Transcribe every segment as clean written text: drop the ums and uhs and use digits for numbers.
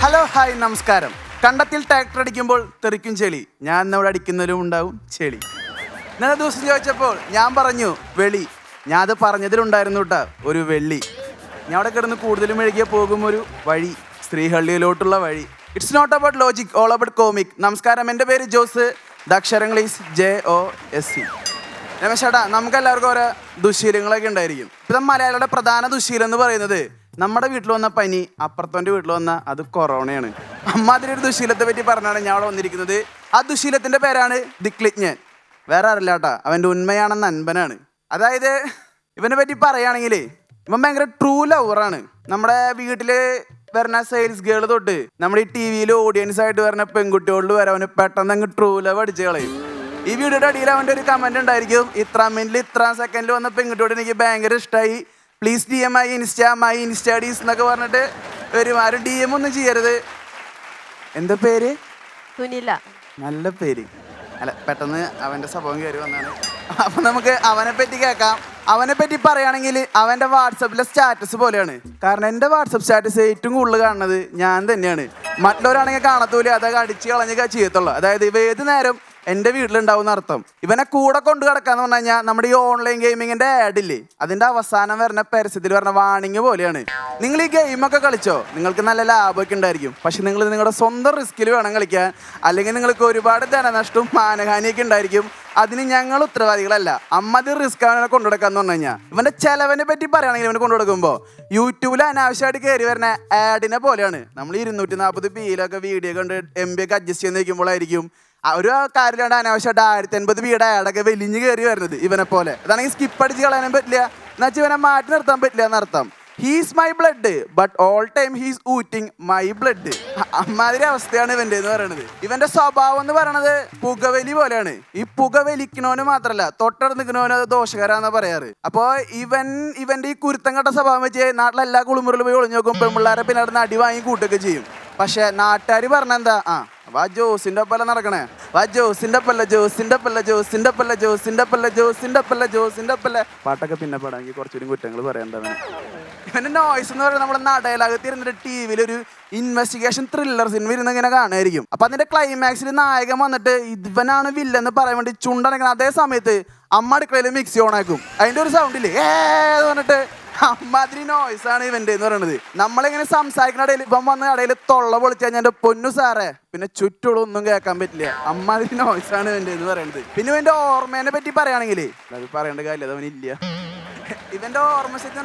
Hello hi നമസ്കാരം. കണ്ടത്തിൽ tractor അടിക്കുമ്പോൾ തെറിക്കും ചെളി, ഞാൻ ഇന്നവിടെ അടിക്കുന്നതിലും ഉണ്ടാവും ചെളി. ഇന്നലെ ദിവസം ചോദിച്ചപ്പോൾ ഞാൻ പറഞ്ഞു വെളി. ഞാൻ അത് പറഞ്ഞതിലുണ്ടായിരുന്നു കേട്ടാ ഒരു വെള്ളി. ഞാൻ അവിടെ കിടന്ന് കൂടുതലും മെഴുകിയ പോകും ഒരു വഴി, ശ്രീഹള്ളിയിലോട്ടുള്ള വഴി. It's not about logic, all about comic. നമസ്കാരം, എൻ്റെ പേര് ജോസ്. ദക്ഷരങ്ങളീസ് JOSE. രമേശേട്ടാ, നമുക്ക് എല്ലാവർക്കും ഓരോ ദുശീലങ്ങളൊക്കെ ഉണ്ടായിരിക്കും. ഇപ്പം മലയാളിയുടെ പ്രധാന ദുശീലം എന്ന് പറയുന്നത് നമ്മുടെ വീട്ടിൽ വന്ന പനി അപ്പുറത്തോൻ്റെ വീട്ടിൽ വന്ന അത് കൊറോണയാണ്. അമ്മ അതിലൊരു ദുശീലത്തെ പറ്റി പറഞ്ഞാണ് ഞാൻ അവിടെ വന്നിരിക്കുന്നത്. ആ ദുശീലത്തിൻ്റെ പേരാണ് ദിക്ലിജ്ഞൻ. വേറെ അറിയില്ല കേട്ടാ, അവൻ്റെ ഉണ്മയാണെന്ന് അൻപനാണ്. അതായത് ഇവനെ പറ്റി പറയുകയാണെങ്കിൽ ഇവൻ ഭയങ്കര ട്രൂ ലവറാണ്. നമ്മുടെ വീട്ടിൽ വരുന്ന സെയിൽസ് ഗേൾ തൊട്ട് നമ്മുടെ ഈ TV-യിൽ ഓഡിയൻസ് ആയിട്ട് വരുന്ന പെൺകുട്ടികളിൽ വരെ അവന് പെട്ടെന്ന് അങ്ങ് ട്രൂ ലവ് അടിച്ച് കളയും. ഈ വീഡിയോയുടെ അടിയിൽ അവൻ്റെ ഒരു കമൻറ്റ് ഉണ്ടായിരിക്കും, ഇത്ര മിനിറ്റിൽ ഇത്ര സെക്കൻഡിൽ വന്ന പെൺകുട്ടിയോട് എനിക്ക് ഭയങ്കര ഇഷ്ടമായി, പ്ലീസ് DM മൈ ഇൻസ്റ്റാഡീസ് എന്നൊക്കെ പറഞ്ഞിട്ട് വരും. ആരും DM ഒന്നും ചെയ്യരുത്. എന്താ പേര്? സുനില. നല്ല പേര്. അല്ല, പെട്ടെന്ന് അവൻ്റെ സ്വഭാവം കയറി വന്നാണ്. അപ്പം നമുക്ക് അവനെ പറ്റി കേൾക്കാം. അവനെ പറ്റി പറയുകയാണെങ്കിൽ അവൻ്റെ വാട്സപ്പിലെ സ്റ്റാറ്റസ് പോലെയാണ്. കാരണം എൻ്റെ വാട്സപ്പ് സ്റ്റാറ്റസ് ഏറ്റവും കൂടുതൽ കാണുന്നത് ഞാൻ തന്നെയാണ്. മറ്റുള്ളവരാണെങ്കിൽ കാണത്തൂല, അതൊക്കെ അടിച്ച് കളഞ്ഞൊക്കെ ചെയ്യത്തുള്ളൂ. അതായത് ഇവ ഏത് നേരം എൻ്റെ വീട്ടിലുണ്ടാവും അർത്ഥം. ഇവനെ കൂടെ കൊണ്ടു കിടക്കാന്ന് പറഞ്ഞു കഴിഞ്ഞാൽ നമ്മുടെ ഈ ഓൺലൈൻ ഗെയിമിങ്ങിൻ്റെ ആഡില്ലേ, അതിൻ്റെ അവസാനം വരുന്ന പരസ്യത്തിൽ വരുന്ന വാണിംഗ് പോലെയാണ്. നിങ്ങൾ ഈ ഗെയിമൊക്കെ കളിച്ചോ, നിങ്ങൾക്ക് നല്ല ലാഭമൊക്കെ ഉണ്ടായിരിക്കും. പക്ഷെ നിങ്ങൾ നിങ്ങളുടെ സ്വന്തം റിസ്കിൽ വേണം കളിക്കാൻ, അല്ലെങ്കിൽ നിങ്ങൾക്ക് ഒരുപാട് ധനനഷ്ടവും മാനഹാനിയൊക്കെ ഉണ്ടായിരിക്കും. അതിന് ഞങ്ങൾ ഉത്തരവാദികളല്ല. അത് റിസ്ക് അവനെ കൊണ്ടുകൊടുക്കാന്ന് പറഞ്ഞു കഴിഞ്ഞാൽ ഇവൻ്റെ ചെലവിനെ പറ്റി പറയുകയാണെങ്കിൽ ഇവന് കൊണ്ടുകൊടുക്കുമ്പോൾ യൂട്യൂബിൽ അനാവശ്യമായിട്ട് കയറി വരുന്ന ആഡിനെ പോലെയാണ്. നമ്മൾ 240p വീഡിയോ കണ്ട് MB ഒക്കെ അഡ്ജസ്റ്റ് ചെയ്ത് നിൽക്കുമ്പോഴായിരിക്കും ഒരു കാര്യമില്ലാണ്ട് അനാവശ്യമായിട്ട് 1080p ആഡൊക്കെ വലിഞ്ഞ് കയറി വരുന്നത് ഇവനെ പോലെ. അതാണെങ്കിൽ സ്കിപ്പ് അടിച്ച് കളയാനും പറ്റില്ല, എന്നുവെച്ചാൽ ഇവനെ മാറ്റി നിർത്താൻ പറ്റില്ല എന്നർത്ഥം. He's my blood but all time he's ഊറ്റിങ് മൈ ബ്ലഡ്. അമ്മാതിരി അവസ്ഥയാണ് ഇവൻ്റെ എന്ന് പറയുന്നത്. ഇവന്റെ സ്വഭാവം എന്ന് പറയണത് പുകവലി പോലെയാണ്. ഈ പുകവലിക്കണോന് മാത്രല്ല തൊട്ടടുത്ത് നിൽക്കണോന് അത് ദോഷകരാന്നാ പറയാറ്. അപ്പോൾ ഇവന്റെ ഈ കുരുത്തം കെട്ട സ്വഭാവം വെച്ച് നാട്ടിലെല്ലാ കുളിമുറിലും പോയി ഒളിഞ്ഞു നോക്കും. പെൺപിള്ളേരെ പിന്നെ അവിടെ അടി വാങ്ങി കൂട്ടൊക്കെ ചെയ്യും. പക്ഷെ നാട്ടുകാർ പറഞ്ഞെന്താ, വാ ജോസിന്റെ ഒപ്പല്ല നടക്കണേ, വാ ജോസിന്റെ ഒപ്പല്ല. പാട്ടൊക്കെ പിന്നെ പാടാമെങ്കിൽ കുറച്ചുകൂടി കുറ്റങ്ങൾ പറയണ്ടാണ്. ഇവന്റെ നോയ്സ് എന്ന് പറയുന്നത് നമ്മുടെ നടയിലകത്ത് ഇരുന്നിട്ട് TV-യിൽ ഒരു ഇൻവെസ്റ്റിഗേഷൻ ത്രില്ലർ സിനിമ ഇരുന്ന് ഇങ്ങനെ കാണുമായിരിക്കും. അപ്പൊ അതിന്റെ ക്ലൈമാക്സിൽ നായകൻ വന്നിട്ട് ഇവനാണ് വില്ലെന്ന് പറയാൻ വേണ്ടി ചുണ്ടനക്കണം. അതേ സമയത്ത് അമ്മ അടുക്കളയിൽ മിക്സി ഓണാക്കും. അതിന്റെ ഒരു സൗണ്ടില്ലേ പറഞ്ഞിട്ട് അമ്മാതിരി നോയ്സ് ആണ് ഇവന്റെ എന്ന് പറയുന്നത്. നമ്മളിങ്ങനെ സംസാരിക്കുന്ന ഇടയിൽ ഇപ്പം വന്ന ഇടയിൽ തൊള്ള പൊളിച്ച് കഴിഞ്ഞാൽ എൻ്റെ പൊന്നു സാറേ പിന്നെ ചുറ്റുള്ളൊന്നും കേൾക്കാൻ പറ്റില്ല. അമ്മാതിരി നോയ്സ് ആണ് ഇവന്റെ എന്ന് പറയുന്നത്. പിന്നെ ഇവന്റെ ഓർമ്മേനെ പറ്റി പറയുകയാണെങ്കിൽ അത് പറയേണ്ട കാര്യം അതവനില്ല. ഇവന്റെ ഓർമ്മ ശക്തി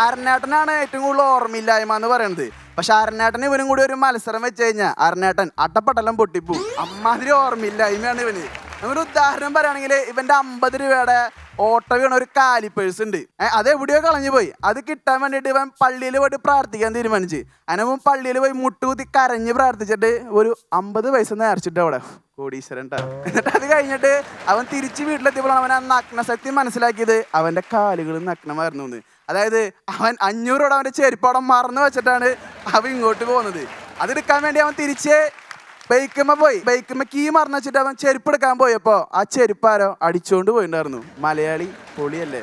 അരനേട്ടനാണ് ഏറ്റവും കൂടുതൽ ഓർമ്മയില്ലായ്മ എന്ന് പറയുന്നത്. പക്ഷെ അരനേട്ടന് ഇവനും കൂടി ഒരു മത്സരം വെച്ച് കഴിഞ്ഞാൽ അരനേട്ടൻ അട്ടപ്പട്ടെല്ലാം പൊട്ടിപ്പോ. അമ്മാതിരി ഓർമ്മയില്ലായ്മയാണ് ഇവന്. ഒരു ഉദാഹരണം പറയുകയാണെങ്കിൽ ഇവന്റെ 50 രൂപയുടെ ഓട്ടോ വീണ ഒരു കാലിപ്പേഴ്സ് ഉണ്ട്. അത് എവിടെയോ കളഞ്ഞു പോയി. അത് കിട്ടാൻ വേണ്ടിയിട്ട് ഇവൻ പള്ളിയിൽ പോയിട്ട് പ്രാർത്ഥിക്കാൻ തീരുമാനിച്ച്. അതിനവൻ പള്ളിയിൽ പോയി മുട്ടുകുത്തി കരഞ്ഞ് പ്രാർത്ഥിച്ചിട്ട് ഒരു 50 പൈസ നേർച്ചിട്ട് അവിടെ കോടീശ്വരൻ ട്ടാ. എന്നിട്ട് അത് കഴിഞ്ഞിട്ട് അവൻ തിരിച്ച് വീട്ടിലെത്തിയപ്പോൾ അവൻ ആ നഗ്നശക്തി മനസ്സിലാക്കിയത് അവന്റെ കാലുകൾ നഗ്നമായിരുന്നു എന്ന്. അതായത് അവൻ 500 അവന്റെ ചെരുപ്പടം മറന്നു വെച്ചിട്ടാണ് അവൻ ഇങ്ങോട്ട് പോകുന്നത്. അതെടുക്കാൻ വേണ്ടി അവൻ തിരിച്ച് ബൈക്കുമ്മ കീ മറന്നു വെച്ചിട്ട് അവൻ ചെരുപ്പ് എടുക്കാൻ പോയപ്പോ ആ ചെരുപ്പാരോ അടിച്ചോണ്ട് പോയിട്ടുണ്ടായിരുന്നു. മലയാളി പൊളിയല്ലേ.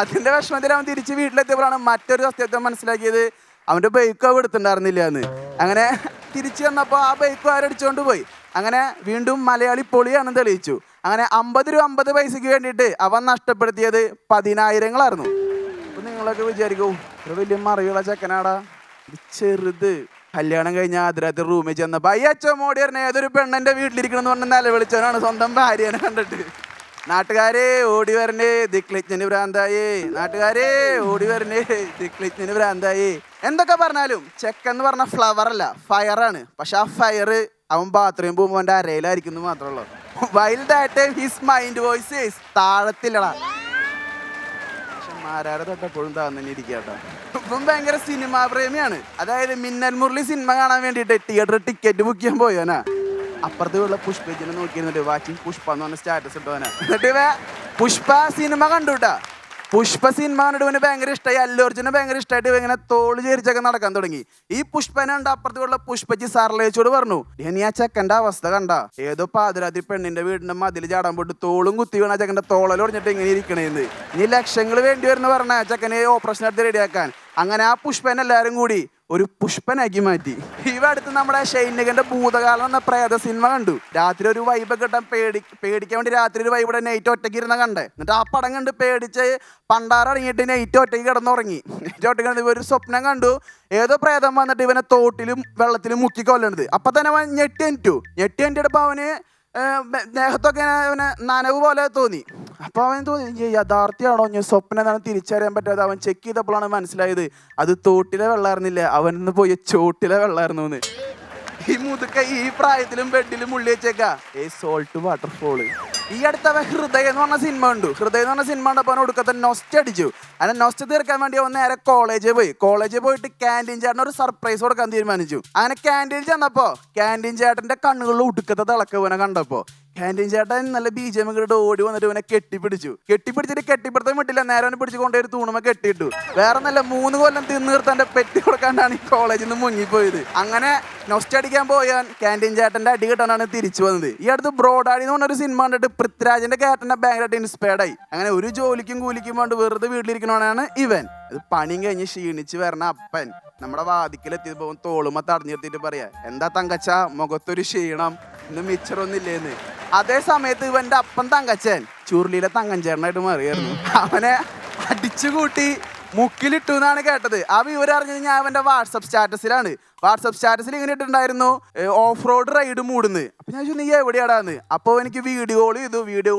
അതിന്റെ വിഷമത്തിൽ അവൻ തിരിച്ച് വീട്ടിലെത്തിയപ്പോഴാണ് മറ്റൊരു സത്യത്വം മനസ്സിലാക്കിയത്, അവന്റെ ബൈക്ക് അവ എടുത്തിട്ടുണ്ടായിരുന്നില്ല എന്ന്. അങ്ങനെ തിരിച്ചു വന്നപ്പോൾ ആ ബൈക്ക് ആരടിച്ചോണ്ട് പോയി. അങ്ങനെ വീണ്ടും മലയാളി പൊളിയാണെന്ന് തെളിയിച്ചു. അങ്ങനെ 50 പൈസക്ക് വേണ്ടിയിട്ട് അവൻ നഷ്ടപ്പെടുത്തിയത് 10,000-ങ്ങളായിരുന്നു. അപ്പൊ നിങ്ങളൊക്കെ വിചാരിക്കും ഒരു വലിയ മറിയുള്ള ചെക്കനാടാ, ചെറുത്. കല്യാണം കഴിഞ്ഞ ആദ്യരാത്രി റൂമിൽ ചെന്നപ്പോ മോടി പറഞ്ഞ ഏതൊരു പെണ്ണെന്റെ വീട്ടിലിരിക്കണമെന്ന് പറഞ്ഞ നിലവിളിച്ചവനാണ് സ്വന്തം ഭാര്യനെ കണ്ടിട്ട്. നാട്ടുകാരെ ഓടി വരണേ ദിക്ലിജ്ഞന് ഭ്രാന്തായേ, നാട്ടുകാരെ ഓടി വരണേ ദിക്ലിജ്ഞന് ഭ്രാന്തായേ. എന്തൊക്കെ പറഞ്ഞാലും ചെക്കെന്ന് പറഞ്ഞ ഫ്ലവർ അല്ല, ഫയറാണ്. പക്ഷെ ആ ഫയർ അവൻ ബാത്റൂം പോകുമ്പോൾ അവൻ്റെ അരയിലായിരിക്കുന്നു മാത്രമേ. While that time his mind voice താഴത്തില്ലടാ. ആരാരെ തൊട്ടപ്പോഴും താന്നെ ഇരിക്കട്ടോ. ഇപ്പം ഭയങ്കര സിനിമാ പ്രേമിയാണ്. അതായത് മിന്നൽ മുരളി സിനിമ കാണാൻ വേണ്ടിയിട്ട് തിയേറ്റർ ടിക്കറ്റ് ബുക്ക് ചെയ്യാൻ പോയവനാ. അപ്പുറത്തുള്ള പുഷ്പജിനെ നോക്കിയിരുന്നിട്ട് വാച്ചിങ് പുഷ്പ എന്ന് പറഞ്ഞ സ്റ്റാറ്റസ് ഇട്ടവനാ. എന്നിട്ട് പുഷ്പ സിനിമ കണ്ടുട്ടാ. പുഷ്പ സിനിമ കണ്ടിട്ട് ഇവന് ഭയങ്കര ഇഷ്ടമായി. അല്ലു അർജുനെ ഭയങ്കര ഇഷ്ടമായിട്ട് ഇങ്ങനെ തോള് ചേരിച്ചൊക്കെ നടക്കാൻ തുടങ്ങി. ഈ പുഷ്പനെ കണ്ട അപ്പുറത്തുള്ള പുഷ്പജി സർലേച്ചോട് പറഞ്ഞു, നീ ആ ചെക്കൻ്റെ അവസ്ഥ കണ്ട, ഏതോ പാതിരാത്രി പെണ്ണിന്റെ വീടിന്റെ മതിൽ ചാടാൻ പോയിട്ട് തോളും കുത്തി വീണ ചെക്കൻ്റെ തോളൽ ഒടിഞ്ഞിട്ട് ഇങ്ങനെ ഇരിക്കണേന്ന്. നീ ലക്ഷങ്ങൾ വേണ്ടി വരുന്ന പറഞ്ഞ ചെക്കനെ ഓപ്പറേഷൻ എടുത്ത് റെഡിയാക്കാൻ. അങ്ങനെ ആ പുഷ്പനെ എല്ലാവരും കൂടി ഒരു പുഷ്പനാക്കി മാറ്റി. ഇവ അടുത്ത് നമ്മുടെ ഷൈനികന്റെ ഭൂതകാലം എന്ന പ്രേത സിനിമ കണ്ടു. രാത്രി ഒരു വൈബ് കിട്ടാൻ പേടിക്കാൻ വേണ്ടി രാത്രി ഒരു വൈബ് നൈറ്റ് ഒറ്റയ്ക്ക് ഇരുന്ന കണ്ടേ. എന്നിട്ട് ആ പടം കണ്ട് പേടിച്ച് പണ്ടാറടങ്ങിയിട്ട് നൈറ്റ് ഒറ്റയ്ക്ക് കിടന്നുറങ്ങി. നൈറ്റ് ഒറ്റയ്ക്ക് കിടന്ന് ഒരു സ്വപ്നം കണ്ടു, ഏതോ പ്രേതം വന്നിട്ട് ഇവനെ തോട്ടിലും വെള്ളത്തിലും മുക്കി കൊല്ലണത്. അപ്പൊ തന്നെ അവൻ ഞെട്ടി എണീറ്റപ്പോൾ അവന് ദേഹത്തൊക്കെ അവന് നനവ് പോലെ തോന്നി. അപ്പൊ അവൻ തോന്നി യഥാർത്ഥ്യമാണോ ഞാൻ സ്വപ്നം എന്നാണ് തിരിച്ചറിയാൻ പറ്റാതെ അവൻ ചെക്ക് ചെയ്തപ്പോഴാണ് മനസ്സിലായത് അത് തോട്ടിലെ വെള്ളമായിരുന്നില്ല, അവനിന്ന് പോയ ചോട്ടിലെ വെള്ളമായിരുന്നു. ഈ മുതുക്ക ഈ പ്രായത്തിലും ബെഡിലും ഉള്ളി വെച്ചേക്കാ സോൾട്ട് വാട്ടർഫോള്. ഈ അടുത്തവൻ ഹൃദയം എന്ന് പറഞ്ഞ സിനിമ കണ്ടു. ഹൃദയം എന്ന് പറഞ്ഞ സിനിമ കണ്ടപ്പോൾ അവൻ ഒടുക്കത്തെ നൊസ്റ്റ് അടിച്ചു. അങ്ങനെ നൊസ്റ്റ് തീർക്കാൻ വേണ്ടി അവൻ നേരെ കോളേജിൽ പോയിട്ട് ക്യാൻറ്റീൻ ചേട്ടൻ ഒരു സർപ്രൈസ് കൊടുക്കാൻ തീരുമാനിച്ചു. അങ്ങനെ ക്യാൻറ്റീനിൽ ചെന്നപ്പോ ക്യാൻറ്റീൻ ചേട്ടന്റെ കണ്ണുകളിൽ ഒടുക്കത്തെ തിളക്കവനെ കണ്ടപ്പോ ക്യാൻറ്റീൻ ചേട്ടൻ നല്ല BGM ഒക്കെ ഓടി വന്നിട്ട് ഇവനെ കെട്ടിപ്പിടിച്ചിട്ട് കെട്ടിപ്പിടുത്തം വിട്ടില്ല, നേരെ അവനെ പിടിച്ച് കൊണ്ടുപോയി തൂണുമ കെട്ടിയിട്ടു. വേറെ നല്ല 3 കൊല്ലം തിന്ന് നിർത്താൻ്റെ പെറ്റി കൊടുക്കാണ്ടാണ് ഈ കോളേജിൽ നിന്ന് മുങ്ങിപ്പോയത്. അങ്ങനെ നൊസ്റ്റ് അടിക്കാൻ പോയാൻ ക്യാൻറ്റീൻ ചേട്ടന്റെ അടി കിട്ടാനാണ് തിരിച്ചു വന്നത്. ഈ അടുത്ത് ബ്രോഡാഡി എന്ന് പറഞ്ഞൊരു സിനിമ കണ്ടിട്ട് പൃഥ്വിരാജിന്റെ ക്യാരക്ടറിനെ ഭയങ്കരമായിട്ട് ഇൻസ്പയർഡ് ആയി. അങ്ങനെ ഒരു ജോലിക്കും കൂലിക്കും വേണ്ടി വെറുതെ വീട്ടിലിരിക്കണവനാണ് ഇവൻ. അത് പണിയും കഴിഞ്ഞ് ക്ഷീണിച്ച് വരണ അപ്പൻ നമ്മുടെ വാതിക്കലെത്തിയത് പോകും തോളുമ തടഞ്ഞു നിർത്തിയിട്ട് പറയാ, എന്താ തങ്കച്ച മുഖത്തൊരു ക്ഷീണം, ഇന്ന് മിച്ചറൊന്നുമില്ലേന്ന്. അതേ സമയത്ത് ഇവന്റെ അപ്പൻ തങ്കച്ചൻ ചുരുളിയിലെ തങ്കഞ്ചേട്ടനായിട്ട് മാറിയായിരുന്നു. അവനെ അടിച്ചുകൂട്ടി മുക്കിലിട്ടു എന്നാണ് കേട്ടത്. ആ വിവരം അറിഞ്ഞത് ഞാൻ അവന്റെ വാട്സപ്പ് സ്റ്റാറ്റസിൽ ഇങ്ങനെ ഇട്ടുണ്ടായിരുന്നു, ഓഫ് റോഡ് റൈഡ് മൂടുന്നു. അപ്പൊ ഞാൻ ചോദിച്ചു നീ എവിടെയാടാന്ന്. അപ്പോൾ എനിക്ക് വീഡിയോ കോൾ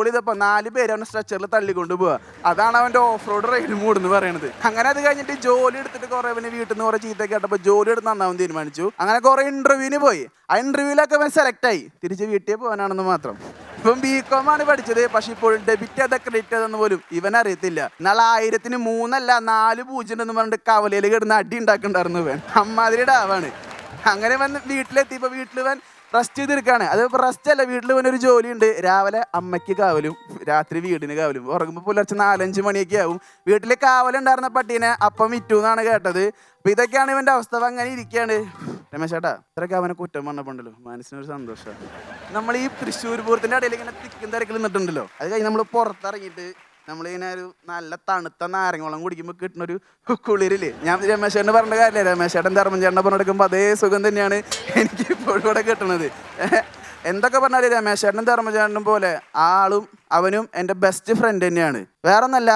ചെയ്തപ്പോൾ 4 പേര് അവനെ സ്ട്രെച്ചറിൽ തള്ളിക്കൊണ്ട് പോവാ. അതാണ് അവന്റെ ഓഫ് റോഡ് റൈഡ് മൂടെന്ന് പറയണത്. അങ്ങനെ അത് കഴിഞ്ഞിട്ട് ജോലി എടുത്തിട്ട് കുറെ അവന് വീട്ടിൽ നിന്ന് കുറെ ചീത്ത കേട്ടപ്പോൾ ജോലി എടുത്ത് നന്നാവും തീരുമാനിച്ചു. അങ്ങനെ കുറെ ഇന്റർവ്യൂവിന് പോയി. ആ ഇന്റർവ്യൂവിലൊക്കെ അവൻ സെലക്ട് ആയി. തിരിച്ച് വീട്ടിൽ പോകാനാണെന്ന് മാത്രം. ഇപ്പം BCom ആണ് പഠിച്ചത്. പക്ഷെ ഇപ്പോൾ ഡെബിറ്റ് ചെയ്ത ക്രെഡിറ്റ് ചെയ്തെന്ന് പോലും ഇവൻ അറിയത്തില്ല. നാളെ 1000-ന് 3 അല്ല 4 0 എന്ന് പറഞ്ഞിട്ട് കവലയിൽ കിടന്ന് അടി ഉണ്ടാക്കണ്ടായിരുന്നു ഇവൻ. അമ്മാതിരി ഡാവാണ്. അങ്ങനെ വന്ന് വീട്ടിലെത്തിയപ്പോൾ വീട്ടിൽ ഇവൻ റെസ്റ്റ് ചെയ്തിരിക്കുകയാണ്. അത് റെസ്റ്റ് അല്ല, വീട്ടിൽ ഇവനൊരു ജോലിയുണ്ട്. രാവിലെ അമ്മയ്ക്ക് കാവലും രാത്രി വീടിന് കാവലും. ഉറങ്ങുമ്പോൾ പുലർച്ചെ 4-5 മണിയൊക്കെ ആവും. വീട്ടിൽ കാവലുണ്ടായിരുന്ന പട്ടീനെ അപ്പം വിറ്റു എന്നാണ് കേട്ടത്. അപ്പൊ ഇതൊക്കെയാണ് ഇവന്റെ അവസ്ഥ. അങ്ങനെ ഇരിക്കുകയാണ്. രമേശ് ചേട്ടാ, ഇത്രയൊക്കെ അവനെ കുറ്റം പറഞ്ഞപ്പോണ്ടല്ലോ മനസ്സിനൊരു സന്തോഷമാണ്. നമ്മൾ ഈ തൃശ്ശൂർ പൂരത്തിന്റെ ഇടയിൽ ഇങ്ങനെ തിക്കും തിരക്കിൽ നിന്നിട്ടുണ്ടല്ലോ, അത് കഴിഞ്ഞ് നമ്മൾ പുറത്തിറങ്ങിയിട്ട് നമ്മളിങ്ങനെ ഒരു നല്ല തണുത്ത നാരങ്ങോളം കുടിക്കുമ്പോൾ കിട്ടുന്നൊരു കുളിരില്. ഞാൻ രമേശേട്ടന് പറഞ്ഞ കാര്യമില്ല, രമേശേട്ടൻ ധർമ്മചേട്ടനെ പറഞ്ഞെടുക്കുമ്പോൾ അതേ സുഖം തന്നെയാണ് എനിക്ക് ഇപ്പോഴും ഇവിടെ കിട്ടുന്നത്. എന്തൊക്കെ പറഞ്ഞാലും രമേശേട്ടനും ധർമ്മചേട്ടനും പോലെ ആളും അവനും എൻ്റെ ബെസ്റ്റ് ഫ്രണ്ട് തന്നെയാണ്. വേറെ ഒന്നല്ല,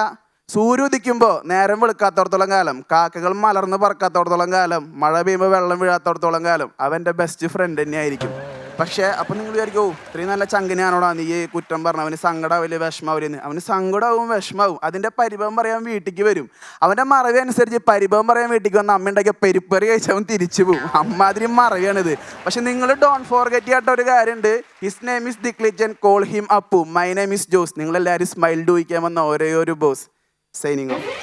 സൂര്യ ഉദിക്കുമ്പോൾ നേരം വെളുക്കാത്തോടത്തോളം കാലം, കാക്കകൾ മലർന്ന് പറക്കാത്തോടത്തോളം കാലം, മഴ പെയ്യുമ്പോൾ വെള്ളം വീഴാത്തോടത്തോളം കാലം അവൻ്റെ ബെസ്റ്റ് ഫ്രണ്ട് തന്നെയായിരിക്കും. പക്ഷേ അപ്പം നിങ്ങൾ വിചാരിക്കും, ഇത്രയും നല്ല ചങ്കിനാണോടാ നീ കുറ്റം പറഞ്ഞു, അവന് സങ്കടാവില്ലേ വിഷമാവില്ലെന്ന്. അവന് സങ്കടമാവും വിഷമാവും. അതിൻ്റെ പരിഭവം പറയാൻ വീട്ടിലേക്ക് വരും. അവൻ്റെ മറവി അനുസരിച്ച് പരിഭവം പറയാൻ വീട്ടിലേക്ക് വന്ന് അമ്മ ഉണ്ടാക്കിയ പെരിപ്പറി കഴിച്ച് അവൻ തിരിച്ചു പോകും. അമ്മാതിരി മറവിയാണിത്. പക്ഷെ നിങ്ങൾ ഡോണ്ട് ഫോർഗെറ്റ് ചെയ്യാത്ത ഒരു കാര്യമുണ്ട്. ഹിസ് നെയിം ഇസ് ദിക്ലിജൻ, call him Appu, my name is Jose. നിങ്ങളെല്ലാവരും സ്മൈൽ ഡൂയിക്കാൻ വന്ന ഒരേ ഒരു ബോസ്. Signing off.